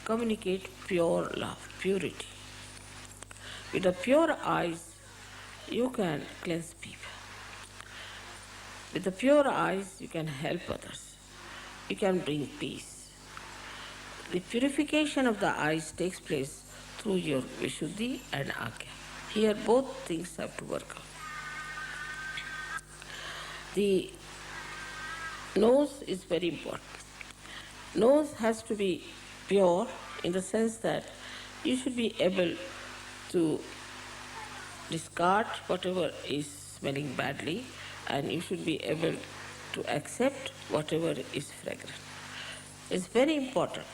communicate pure love, purity. With the pure eyes, you can cleanse people. With the pure eyes, you can help others. You can bring peace. The purification of the eyes takes place through your Vishuddhi and Agya. Here both things have to work out. The nose is very important. Nose has to be pure in the sense that you should be able to discard whatever is smelling badly, and you should be able to accept whatever is fragrant. It's very important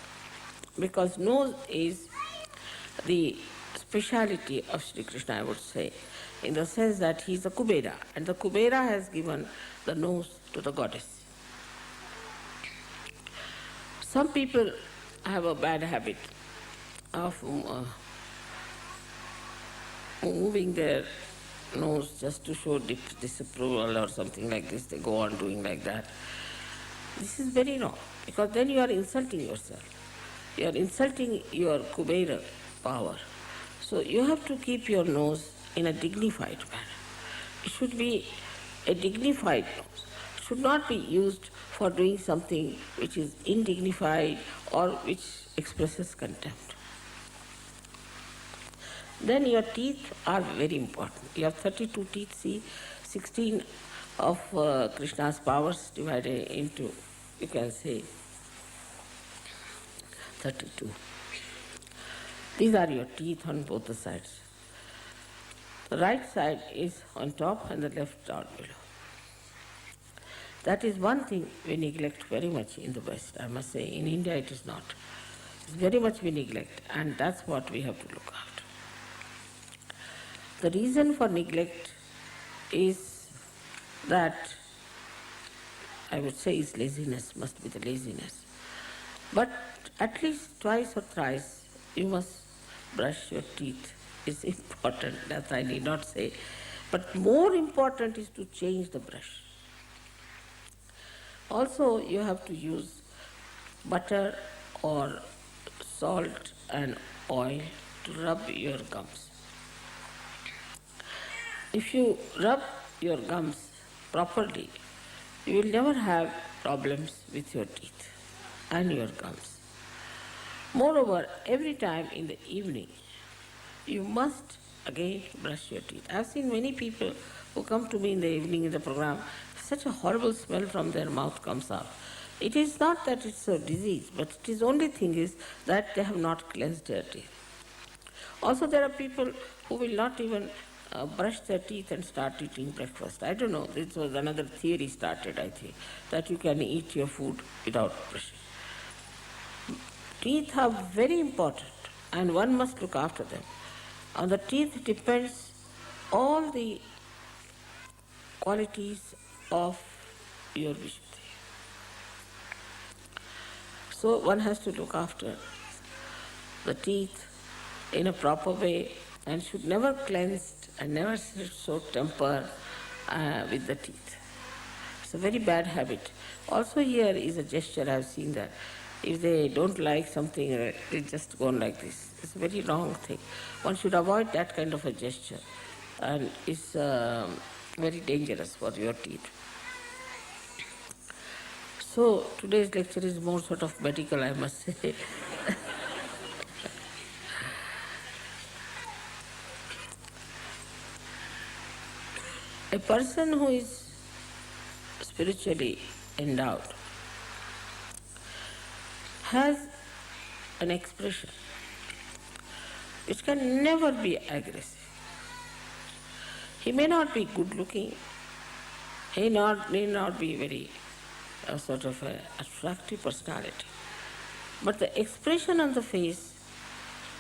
because nose is the speciality of Shri Krishna, I would say, in the sense that he is a Cabella, and the Cabella has given the nose to the goddess. Some people have a bad habit of moving their nose just to show disapproval or something like this. They go on doing like that. This is very wrong, because then you are insulting yourself. You are insulting your Cabella power. So you have to keep your nose in a dignified manner. It should be a dignified nose. It should not be used for doing something which is indignified or which expresses contempt. Then your teeth are very important. You have 32 teeth, see, 16 of Krishna's powers divided into, you can say, 32. These are your teeth on both the sides. The right side is on top and the left down below. That is one thing we neglect very much in the West, I must say. In India it is not. It's very much we neglect, and that's what we have to look after. The reason for neglect is that, I would say, is laziness, must be the laziness. But at least twice or thrice you must brush your teeth. It's important, that I need not say. But more important is to change the brush. Also, you have to use butter or salt and oil to rub your gums. If you rub your gums properly, you will never have problems with your teeth and your gums. Moreover, every time in the evening, you must again brush your teeth. I've seen many people who come to me in the evening in the program, such a horrible smell from their mouth comes out. It is not that it's a disease, but it is only thing is that they have not cleansed their teeth. Also, there are people who will not even brush their teeth and start eating breakfast. I don't know, this was another theory started, I think, that you can eat your food without brushing. Teeth are very important, and one must look after them. On the teeth depends all the qualities of your Vishuddhi. So one has to look after the teeth in a proper way and should never cleanse and never show temper with the teeth. It's a very bad habit. Also here is a gesture, I've seen that. If they don't like something, they just go on like this. It's a very wrong thing. One should avoid that kind of a gesture, and it's very dangerous for your teeth. So today's lecture is more sort of medical, I must say. A person who is spiritually endowed has an expression which can never be aggressive. He may not be good looking, he may not be very sort of an attractive personality, but the expression on the face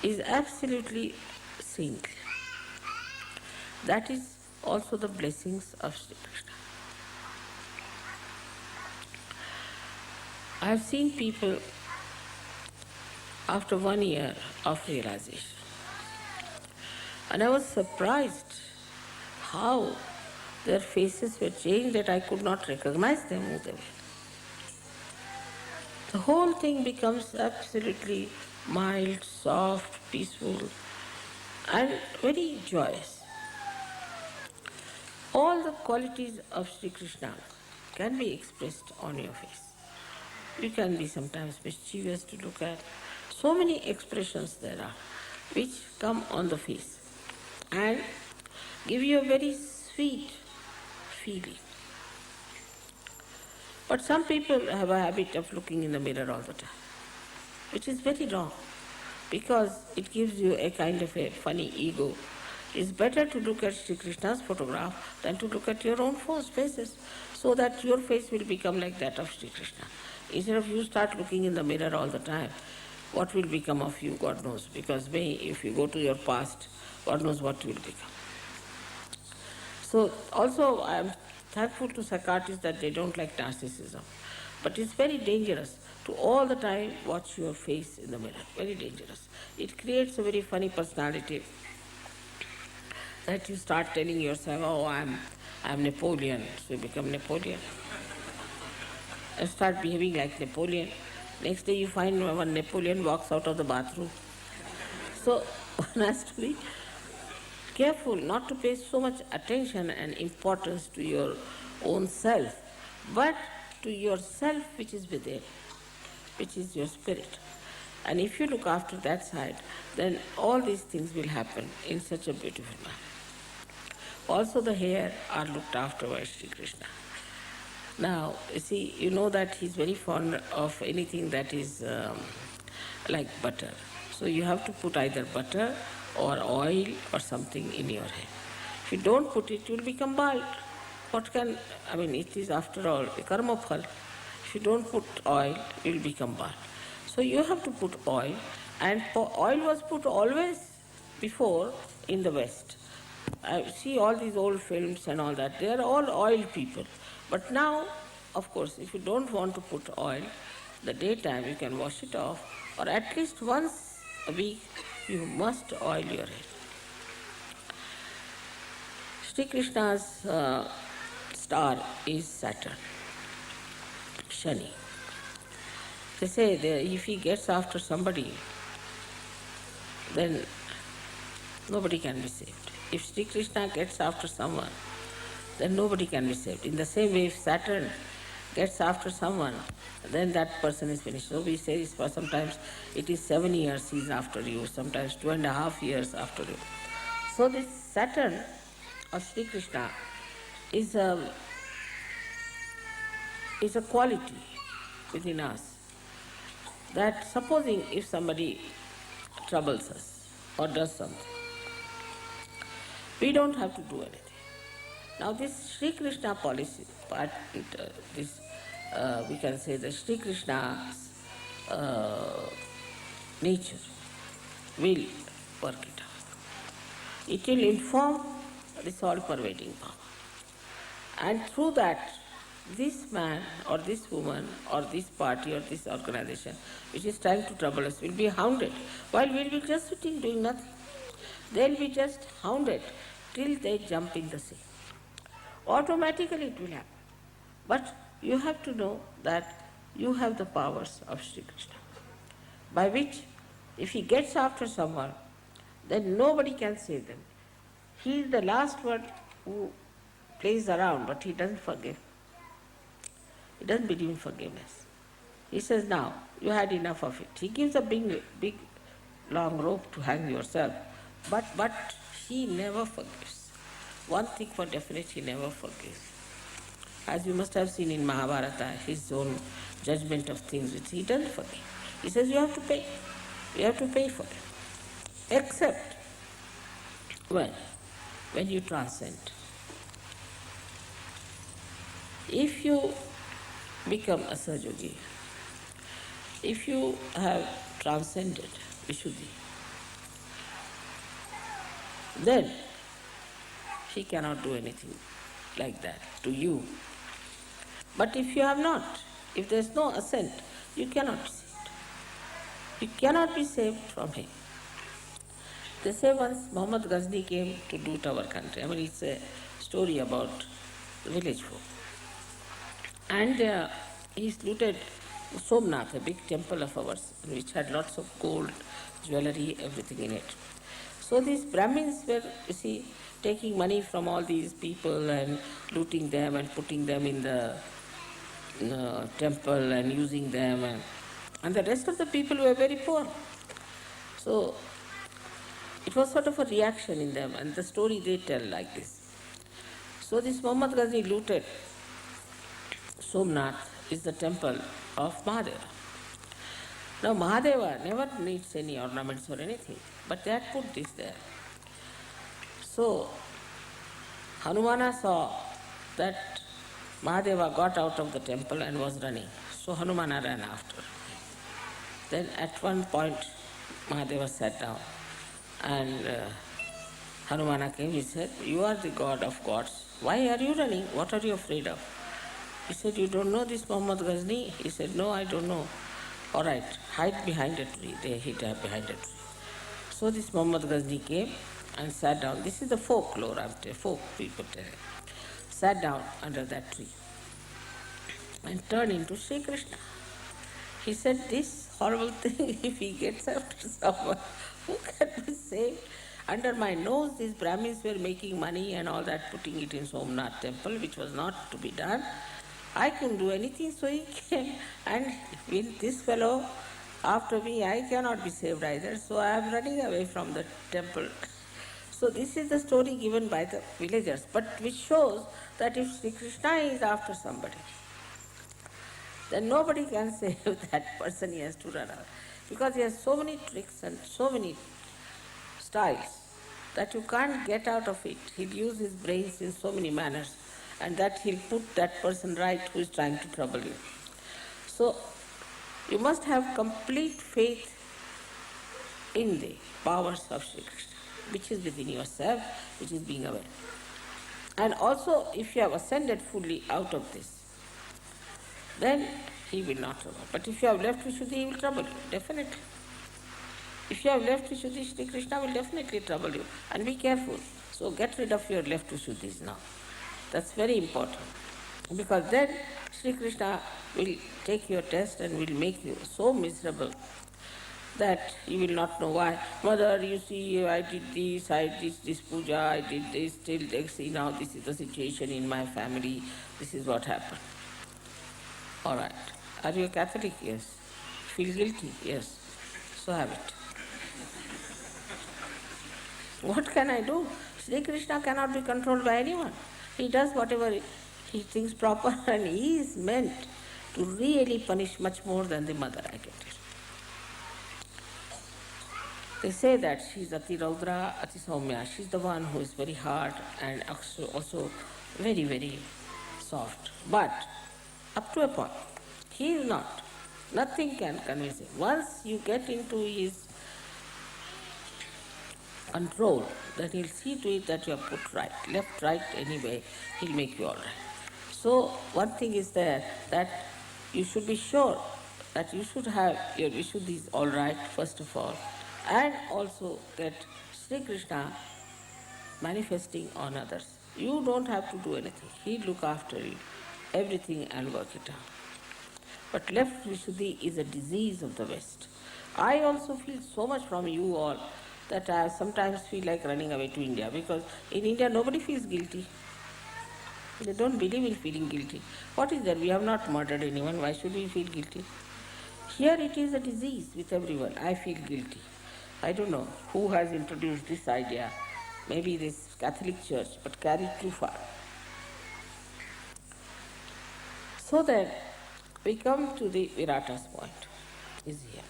is absolutely saintly. That is also the blessings of Shri Krishna. I have seen people after 1 year of realization, and I was surprised how their faces were changed that I could not recognize them who they were. The whole thing becomes absolutely mild, soft, peaceful, and very joyous. All the qualities of Shri Krishna can be expressed on your face. You can be sometimes mischievous to look at. So many expressions there are which come on the face and give you a very sweet feeling. But some people have a habit of looking in the mirror all the time, which is very wrong. because it gives you a kind of a funny ego. It's better to look at Sri Krishna's photograph than to look at your own faces, so that your face will become like that of Sri Krishna. Instead of you start looking in the mirror all the time, what will become of you, God knows, because if you go to your past, God knows what will become. So also I am thankful to psychiatrists that they don't like narcissism. But it's very dangerous to all the time watch your face in the mirror. Very dangerous. It creates a very funny personality that you start telling yourself, oh, I'm Napoleon, so you become Napoleon. And start behaving like Napoleon. Next day you find when Napoleon walks out of the bathroom. So one has to be careful not to pay so much attention and importance to your own self, but to yourself which is within, which is your spirit. And if you look after that side, then all these things will happen in such a beautiful manner. Also the hair are looked after by Sri Krishna. Now, you see, you know that he's very fond of anything that is like butter. So you have to put either butter or oil or something in your hair. If you don't put it, you will become bald. It is after all a karma phal. If you don't put oil, you will become bald. So you have to put oil, and oil was put always before in the West. I see all these old films and all that, they are all oil people. But now, of course, if you don't want to put oil, the daytime you can wash it off, or at least once a week you must oil your hair. Sri Krishna's star is Saturn, Shani. They say that if he gets after somebody, then nobody can be saved. If Sri Krishna gets after someone, then nobody can be saved. In the same way, if Saturn gets after someone, then that person is finished. So we say sometimes it is 7 years he is after you, sometimes 2.5 years after you. So this Saturn of Sri Krishna is a quality within us, that supposing if somebody troubles us or does something, we don't have to do anything. Now this Sri Krishna policy, we can say the Sri Krishna's nature will work it out. It will inform this all-pervading power. And through that, this man or this woman or this party or this organization which is trying to trouble us will be hounded, while we will be just sitting doing nothing. They will be just hounded till they jump in the sea. Automatically it will happen. But you have to know that you have the powers of Sri Krishna, by which if he gets after someone, then nobody can save them. He is the last one who plays around, but he doesn't forgive. He doesn't believe in forgiveness. He says, now, you had enough of it. He gives a big long rope to hang yourself, but he never forgives. One thing for definite, he never forgives. As you must have seen in Mahabharata, his own judgment of things which he doesn't forgive. He says you have to pay. You have to pay for it. Except when you transcend. If you become a Sahajogi, if you have transcended Vishuddhi, then he cannot do anything like that to you. But if you have not, if there is no ascent, you cannot be saved. You cannot be saved from him. They say once Muhammad Ghazni came to loot our country. It's a story about the village folk. And he's looted Somnath, a big temple of ours, which had lots of gold, jewelry, everything in it. So these Brahmins were, taking money from all these people and looting them and putting them in the temple and using them, and the rest of the people were very poor. So it was sort of a reaction in them, and the story they tell like this. So this Muhammad Ghazni looted Somnath, is the temple of Mahadeva. Now Mahadeva never needs any ornaments or anything, but they had put this there. So Hanumana saw that Mahadeva got out of the temple and was running. So Hanumana ran after. Then at one point Mahadeva sat down and Hanumana came. He said, "You are the god of gods. Why are you running? What are you afraid of?" He said, "You don't know this Muhammad Ghazni?" He said, "No, I don't know." "All right, hide behind a tree." They hid behind a tree. So this Muhammad Ghazni came and sat down. This is the folklore, folk people tell. Sat down under that tree and turned into Shri Krishna. He said, "This horrible thing, if he gets after someone, who can be saved? Under my nose, these Brahmins were making money and all that, putting it in Somnath temple, which was not to be done. I couldn't do anything, so he came. And with this fellow after me, I cannot be saved either, so I am running away from the temple." So this is the story given by the villagers, but which shows that if Sri Krishna is after somebody, then nobody can save that person. He has to run away. Because he has so many tricks and so many styles that you can't get out of it. He'll use his brains in so many manners, and that he'll put that person right who is trying to trouble you. So you must have complete faith in the powers of Sri Krishna, which is within yourself, which is being aware. And also, if you have ascended fully out of this, then he will not trouble. But if you have left Vishuddhi, he will trouble you, definitely. If you have left Vishuddhi, Sri Krishna will definitely trouble you. And be careful. So get rid of your left Vishuddhis now. That's very important. Because then Sri Krishna will take your test and will make you so miserable that you will not know why. "Mother, you see, I did this puja, I did this, till see now this is the situation in my family, this is what happened." All right. Are you a Catholic? Yes. Feel guilty? Yes. So have it. What can I do? Sri Krishna cannot be controlled by anyone. He does whatever he thinks proper, and he is meant to really punish much more than the mother, I get it. They say that she is Ati Raudra, Ati Saumya. She is the one who is very hard and also very, very soft. But up to a point, he is not. Nothing can convince him. Once you get into his control, then he'll see to it that you are put right. Left, right, anyway, he'll make you all right. So one thing is there, that you should be sure that you should have your Vishuddhis all right, first of all, and also that Sri Krishna manifesting on others. You don't have to do anything. He'll look after you, everything, and work it out. But left Vishuddhi is a disease of the West. I also feel so much from you all that I sometimes feel like running away to India, because in India nobody feels guilty. They don't believe in feeling guilty. What is there? We have not murdered anyone. Why should we feel guilty? Here it is a disease with everyone. I feel guilty. I don't know who has introduced this idea. Maybe this Catholic Church, but carried too far. So then we come to the Viraata's point, is here.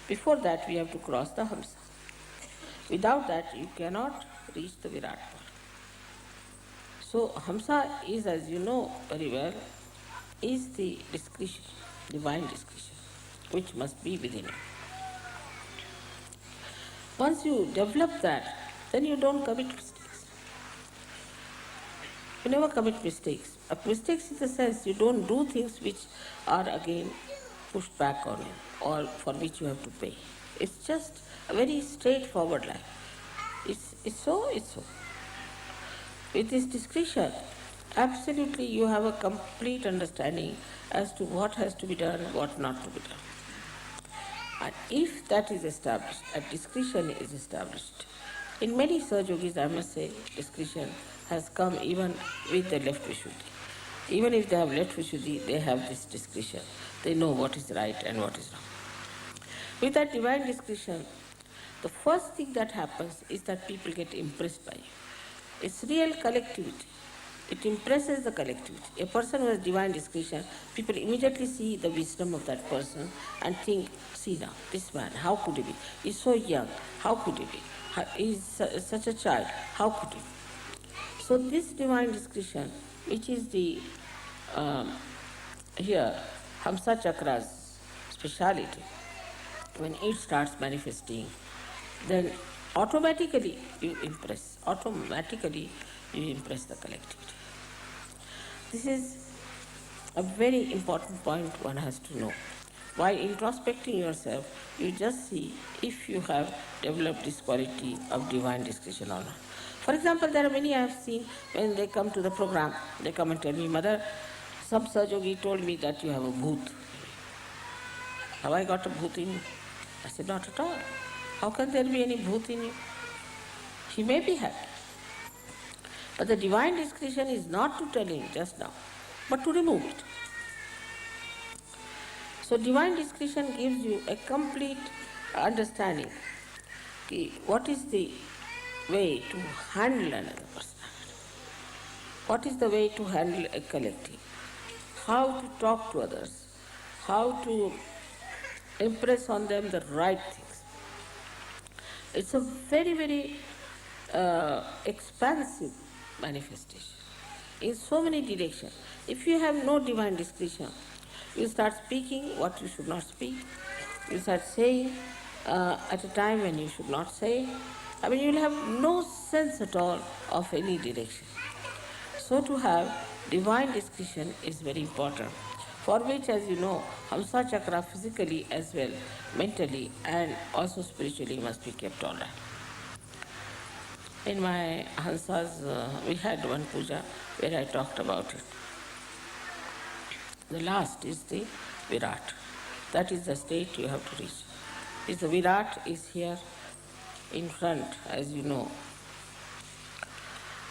Before that we have to cross the Hamsa. Without that you cannot reach the Virata. So Hamsa is, as you know very well, is the discretion, divine discretion, which must be within you. Once you develop that, then you don't commit mistakes. You never commit mistakes. Mistakes in the sense you don't do things which are again pushed back on you or for which you have to pay. It's just a very straightforward life. It's so. With this discretion, absolutely you have a complete understanding as to what has to be done and what not to be done. And if that is established, a discretion is established. In many Sahaja Yogis, I must say, discretion has come even with the left Vishuddhi. Even if they have left Vishuddhi, they have this discretion. They know what is right and what is wrong. With that divine discretion, the first thing that happens is that people get impressed by you. It's real collectivity. It impresses the collectivity. A person who has divine discretion, people immediately see the wisdom of that person and think, see now, this man, how could he be? He's so young, how could he be? He's such a child, how could he be? So this divine discretion, which is the, here, Hamsa Chakra's speciality, when it starts manifesting, then automatically you impress the collectivity. This is a very important point one has to know. While introspecting yourself, you just see if you have developed this quality of divine discretion or not. For example, there are many I have seen when they come to the program, they come and tell me, Mother, some Sahajogi told me that you have a bhoot. Have I got a bhoot in you? I said, not at all. How can there be any bhoot in you? He may be happy. But the divine discretion is not to tell him just now, but to remove it. So divine discretion gives you a complete understanding. What is the way to handle another personality? What is the way to handle a collective? How to talk to others? How to impress on them the right things? It's a very, very expansive manifestation in so many directions. If you have no divine discretion, you start speaking what you should not speak. You start saying at a time when you should not say. I mean, you will have no sense at all of any direction. So to have divine discretion is very important, for which, as you know, Hamsa Chakra physically as well, mentally and also spiritually must be kept all right. In my Hansas, we had one puja where I talked about it. The last is the Virat. That is the state you have to reach. The Virat is here in front, as you know.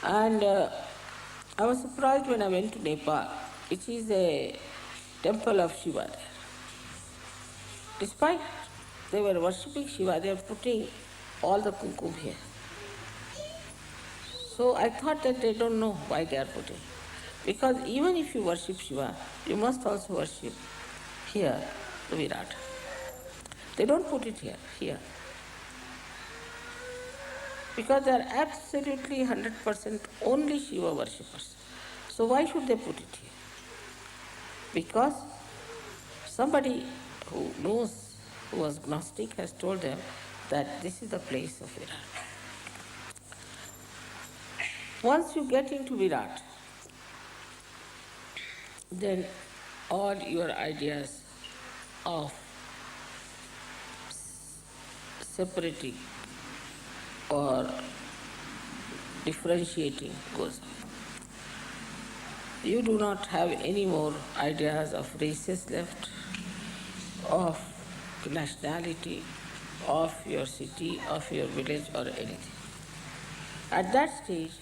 And I was surprised when I went to Nepal, which is a temple of Shiva there. Despite they were worshipping Shiva, they were putting all the kumkum here. So I thought that they don't know why they are putting. Because even if you worship Shiva, you must also worship here the Virata. They don't put it here. Because they are absolutely 100% only Shiva worshippers. So why should they put it here? Because somebody who knows, who was Gnostic, has told them that this is the place of Virata. Once you get into Virat, then all your ideas of separating or differentiating goes on. You do not have any more ideas of races left, of nationality, of your city, of your village or anything. At that stage,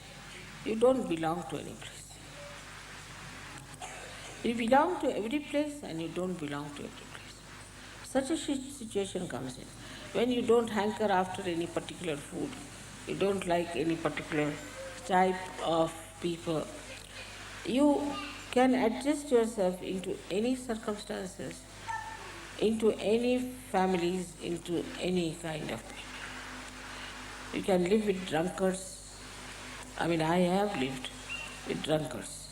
you don't belong to any place. You belong to every place and you don't belong to every place. Such a situation comes in when you don't hanker after any particular food, you don't like any particular type of people. You can adjust yourself into any circumstances, into any families, into any kind of people. You can live with drunkards. I mean, I have lived with drunkards.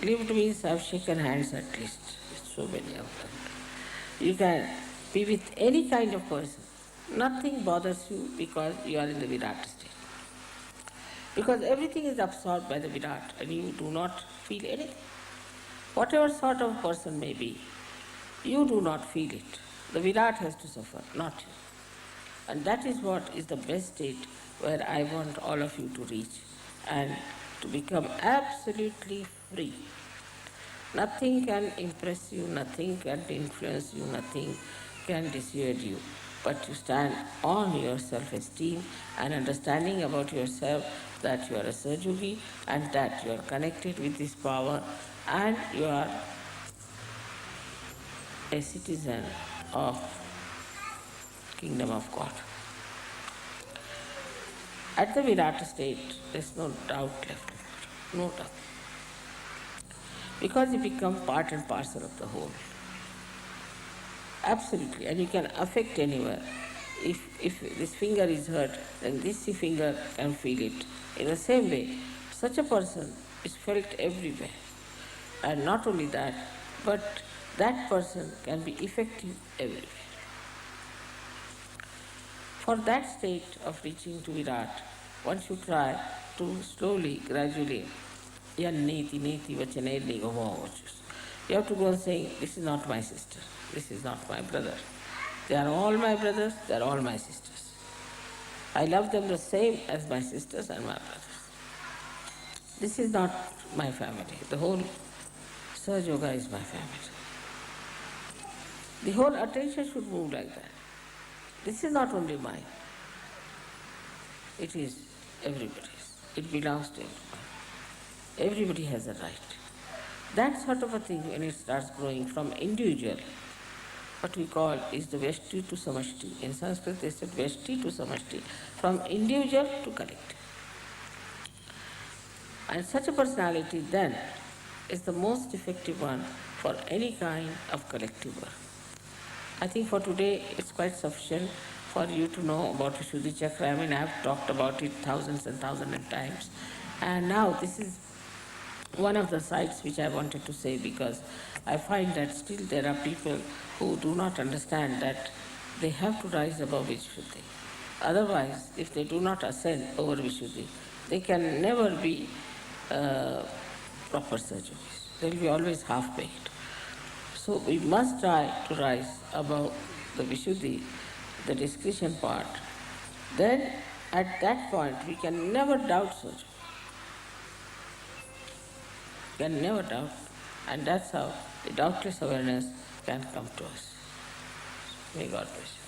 Lived means I've shaken hands at least with so many of them. You can be with any kind of person. Nothing bothers you because you are in the Viraata state. Because everything is absorbed by the Virat and you do not feel anything. Whatever sort of person may be, you do not feel it. The Virat has to suffer, not you. And that is what is the best state where I want all of you to reach and to become absolutely free. Nothing can impress you, nothing can influence you, nothing can dissuade you, but you stand on your self-esteem and understanding about yourself that you are a Sahajogi and that you are connected with this power and you are a citizen of Kingdom of God. At the Viraata state, there is no doubt left. no doubt. Because you become part and parcel of the whole. Absolutely, and you can affect anywhere. If this finger is hurt, then this finger can feel it. In the same way, such a person is felt everywhere. And not only that, but that person can be effective everywhere. For that state of reaching to Virat, one should try to slowly, gradually, yan neti neti vachanedi gavavachus. You have to go on saying, this is not my sister, this is not my brother. They are all my brothers, they are all my sisters. I love them the same as my sisters and my brothers. This is not my family. The whole Sahaja Yoga is my family. The whole attention should move like that. This is not only mine. It is everybody's. It belongs to everyone. Everybody has a right. That sort of a thing, when it starts growing from individual, what we call is the Veshti to Samashti. In Sanskrit they said Veshti to Samashti, from individual to collective. And such a personality then is the most effective one for any kind of collective work. I think for today it's quite sufficient for you to know about Vishuddhi Chakra. I mean, I have talked about it thousands and thousands of times. And now this is one of the sides which I wanted to say, because I find that still there are people who do not understand that they have to rise above Vishuddhi. Otherwise, if they do not ascend over Vishuddhi, they can never be proper surgeons. They will be always half-baked. So we must try to rise above the Vishuddhi, the discretion part. Then at that point we can never doubt surgery. Can never doubt, and that's how the doubtless awareness can come to us. May God bless you.